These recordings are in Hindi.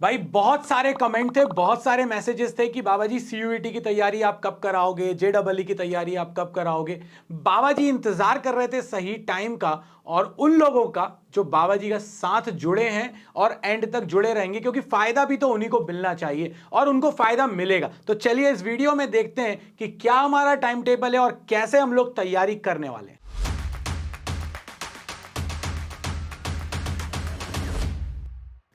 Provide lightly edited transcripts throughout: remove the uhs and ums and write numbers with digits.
भाई बहुत सारे कमेंट थे, बहुत सारे मैसेजेस थे कि बाबा जी सीयूईटी की तैयारी आप कब कराओगे, जेडबलई की तैयारी आप कब कराओगे। बाबा जी इंतजार कर रहे थे सही टाइम का, और उन लोगों का जो बाबा जी का साथ जुड़े हैं और एंड तक जुड़े रहेंगे, क्योंकि फायदा भी तो उन्हीं को मिलना चाहिए और उनको फायदा मिलेगा। तो चलिए इस वीडियो में देखते हैं कि क्या हमारा टाइम टेबल है और कैसे हम लोग तैयारी करने वाले हैं।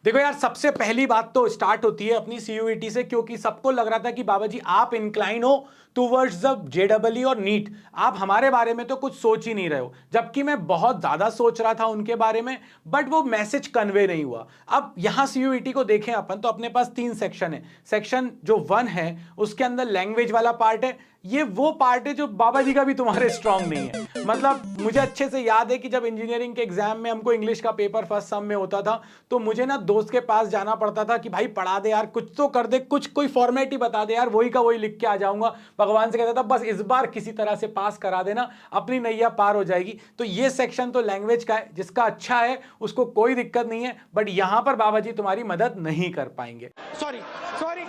देखो यार, सबसे पहली बात तो स्टार्ट होती है अपनी सीयूईटी से, क्योंकि सबको लग रहा था कि बाबा जी आप इंक्लाइन हो टूवर्ड्स द जेडबलई और नीट, आप हमारे बारे में तो कुछ सोच ही नहीं रहे हो, जबकि मैं बहुत ज्यादा सोच रहा था उनके बारे में, बट वो मैसेज कन्वे नहीं हुआ। अब यहां सीयूईटी को देखें अपन, तो अपने पास 3 सेक्शन है। सेक्शन जो 1 है उसके अंदर लैंग्वेज वाला पार्ट है। ये वो पार्ट है जो बाबा जी का भी तुम्हारे स्ट्रांग नहीं है। मतलब मुझे अच्छे से याद है कि जब इंजीनियरिंग के एग्जाम में हमको इंग्लिश का पेपर फर्स्ट सम में होता था, तो मुझे ना दोस्त के पास जाना पड़ता था कि भाई पढ़ा दे यार, कुछ तो कर दे, कुछ कोई फॉर्मेट ही बता दे यार, वही का वही लिख के आ जाऊंगा। भगवान से कहता था बस इस बार किसी तरह से पास करा देना, अपनी नैया पार हो जाएगी। तो ये सेक्शन तो लैंग्वेज का है, जिसका अच्छा है उसको कोई दिक्कत नहीं है, बट यहां पर बाबा जी तुम्हारी मदद नहीं कर पाएंगे। Sorry sorry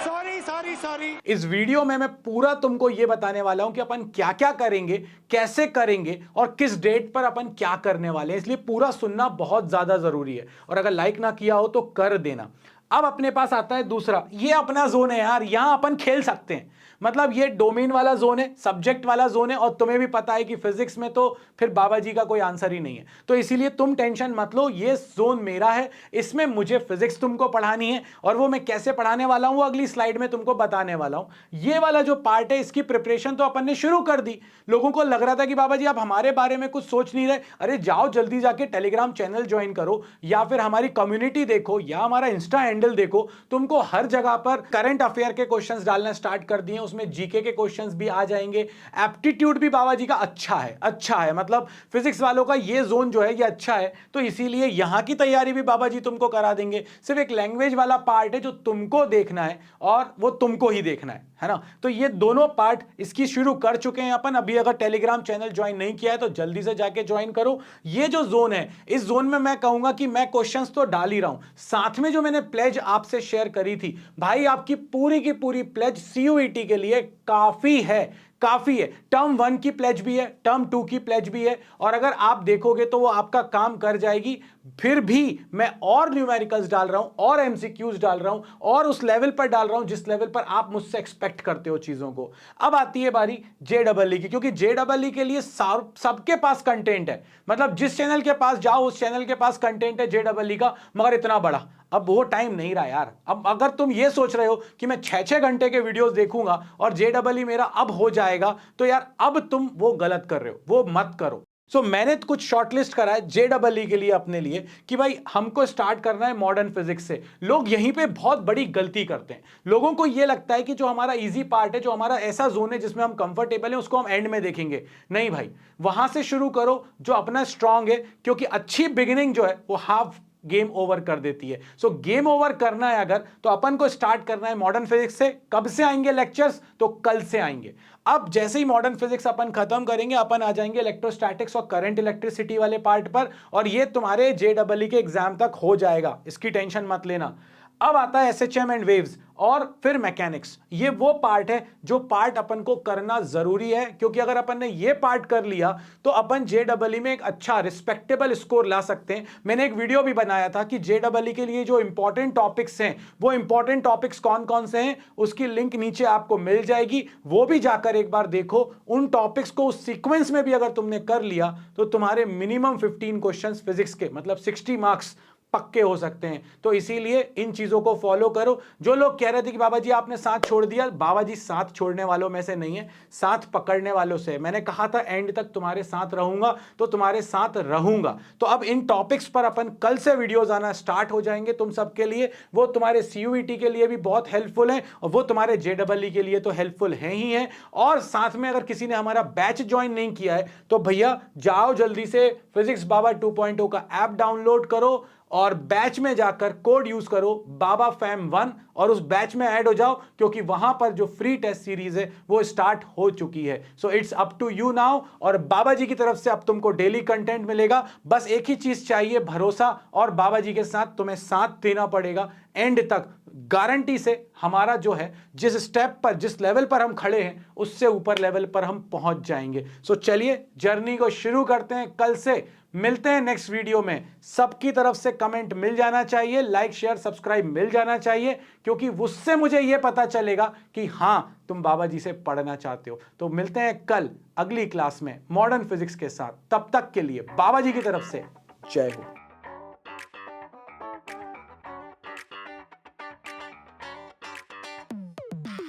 sorry sorry sorry. इस वीडियो में मैं पूरा तुमको यह बताने वाला हूं कि अपन क्या क्या करेंगे, कैसे करेंगे और किस डेट पर अपन क्या करने वाले हैं, इसलिए पूरा सुनना बहुत ज्यादा जरूरी है। और अगर लाइक ना किया हो तो कर देना। अब अपने पास आता है दूसरा, ये अपना जोन है यार, यहां अपन खेल सकते हैं। मतलब ये डोमेन वाला जोन है, सब्जेक्ट वाला जोन है, और तुम्हें भी पता है कि फिजिक्स में तो फिर बाबा जी का कोई आंसर ही नहीं है। तो इसीलिए तुम टेंशन मत लो, ये जोन मेरा है, इसमें मुझे फिजिक्स तुमको पढ़ानी है, और वो मैं कैसे पढ़ाने वाला हूं अगली स्लाइड में तुमको बताने वाला हूं। ये वाला जो पार्ट है इसकी प्रिपरेशन तो अपन ने शुरू कर दी। लोगों को लग रहा था कि बाबा जी आप हमारे बारे में कुछ सोच नहीं रहे, अरे जाओ जल्दी जाके टेलीग्राम चैनल ज्वाइन करो, या फिर हमारी कम्युनिटी देखो, या हमारा इंस्टा हैंडल देखो। तुमको हर जगह पर करंट अफेयर के क्वेश्चंस डालना स्टार्ट कर दिए, उसमें जीके के क्वेश्चंस भी आ जाएंगे। एप्टीट्यूड भी बाबा जी का अच्छा है, अच्छा है, मतलब फिजिक्स वालों का ये जोन जो है ये अच्छा है, तो इसीलिए यहां की तैयारी भी बाबा जी तुमको करा देंगे। सिर्फ एक लैंग्वेज वाला पार्ट है जो तुमको देखना है, और वो तुमको ही देखना है ना। तो ये दोनों पार्ट इसकी शुरू कर चुके हैं अपन। अभी अगर टेलीग्राम चैनल ज्वाइन नहीं किया है तो जल्दी से जाके ज्वाइन करो। ये जो जोन है, इस जोन में मैं कहूंगा कि मैं क्वेश्चंस तो डाल ही रहा हूं, साथ में जो मैंने प्लेज आपसे शेयर करी थी, भाई आपकी पूरी की पूरी प्लेज सीयूईटी के लिए काफी है, काफी है। टर्म 1 की प्लेज भी है, टर्म 2 की प्लेज भी है, और अगर आप देखोगे तो वो आपका काम कर जाएगी। फिर भी मैं और न्यूमेरिकल्स डाल रहा हूं, और एमसीक्यूज डाल रहा हूं, और उस लेवल पर डाल रहा हूं जिस लेवल पर आप मुझसे एक्सपेक्ट करते हो चीजों को। अब आती है बारी जेडबलई की, क्योंकि जेडबलई के लिए सबके पास कंटेंट है। मतलब जिस चैनल के पास जाओ उस चैनल के पास कंटेंट है जेडबलई का, मगर इतना बड़ा। अब वो टाइम नहीं रहा यार। अब अगर तुम ये सोच रहे हो कि मैं 6-6 घंटे के वीडियोस देखूंगा और जेडबलई मेरा अब हो जाएगा, तो यार अब तुम वो गलत कर रहे हो, वो मत करो। मैंने कुछ शॉर्टलिस्ट करा है जेडबलई के लिए अपने लिए, कि भाई हमको स्टार्ट करना है मॉडर्न फिजिक्स से। लोग यहीं पे बहुत बड़ी गलती करते हैं। लोगों को यह लगता है कि जो हमारा इजी पार्ट है, जो हमारा ऐसा जोन है जिसमें हम कंफर्टेबल हैं, उसको हम एंड में देखेंगे। नहीं भाई, वहां से शुरू करो जो अपना स्ट्रांग है, क्योंकि अच्छी बिगिनिंग जो है वो हाफ गेम ओवर कर देती है। गेम ओवर करना है अगर, तो अपन को स्टार्ट करना है मॉडर्न फिजिक्स से। कब से आएंगे लेक्चर्स? तो कल से आएंगे। अब जैसे ही मॉडर्न फिजिक्स अपन खत्म करेंगे, अपन आ जाएंगे इलेक्ट्रोस्टैटिक्स और करंट इलेक्ट्रिसिटी वाले पार्ट पर, और ये तुम्हारे जेडबलई के एग्जाम तक हो जाएगा, इसकी टेंशन मत लेना। अब आता है एसएचएम एंड वेव्स, और फिर मैकेनिक्स। ये वो पार्ट है जो पार्ट अपन को करना जरूरी है, क्योंकि अगर अपन ने ये पार्ट कर लिया तो अपन जेडबलई में एक अच्छा रिस्पेक्टेबल स्कोर ला सकते हैं। मैंने एक वीडियो भी बनाया था कि जेडबलई के लिए जो इंपॉर्टेंट टॉपिक्स हैं, वो इंपॉर्टेंट टॉपिक्स कौन कौन से हैं, उसकी लिंक नीचे आपको मिल जाएगी, वो भी जाकर एक बार देखो। उन टॉपिक्स को उस सीक्वेंस में भी अगर तुमने कर लिया तो तुम्हारे मिनिमम 15 क्वेश्चंस फिजिक्स के, मतलब 60 मार्क्स पक्के हो सकते हैं। तो इसीलिए इन चीजों को फॉलो करो। जो लोग कह रहे थे कि बाबा जी आपने साथ छोड़ दिया, बाबा जी साथ छोड़ने वालों में से नहीं है, साथ पकड़ने वालों से। मैंने कहा था एंड तक तुम्हारे साथ रहूंगा, तो तुम्हारे साथ रहूंगा। तो अब इन टॉपिक्स पर अपन कल से वीडियोस आना स्टार्ट हो जाएंगे तुम सबके लिए। वो तुम्हारे सीयूईटी के लिए भी बहुत हेल्पफुल है, और वो तुम्हारे जेडबलई के लिए तो हेल्पफुल है ही है। और साथ में अगर किसी ने हमारा बैच ज्वाइन नहीं किया है, तो भैया जाओ जल्दी से फिजिक्स बाबा 2.0 का ऐप डाउनलोड करो, और बैच में जाकर कोड यूज करो बाबा फैम 1 और उस बैच में ऐड हो जाओ, क्योंकि वहां पर जो फ्री टेस्ट सीरीज है वो स्टार्ट हो चुकी है। So it's up to you now. और बाबा जी की तरफ से अब तुमको डेली कंटेंट मिलेगा। बस एक ही चीज चाहिए, भरोसा, और बाबा जी के साथ तुम्हें साथ देना पड़ेगा एंड तक। गारंटी से हमारा जो है, जिस स्टेप पर, जिस लेवल पर हम खड़े हैं उससे ऊपर लेवल पर हम पहुंच जाएंगे। सो चलिए जर्नी को शुरू करते हैं। कल से मिलते हैं नेक्स्ट वीडियो में। सबकी तरफ से कमेंट मिल जाना चाहिए, लाइक शेयर सब्सक्राइब मिल जाना चाहिए, क्योंकि उससे मुझे यह पता चलेगा कि हां तुम बाबा जी से पढ़ना चाहते हो। तो मिलते हैं कल अगली क्लास में मॉडर्न फिजिक्स के साथ। तब तक के लिए बाबा जी की तरफ से जय हो।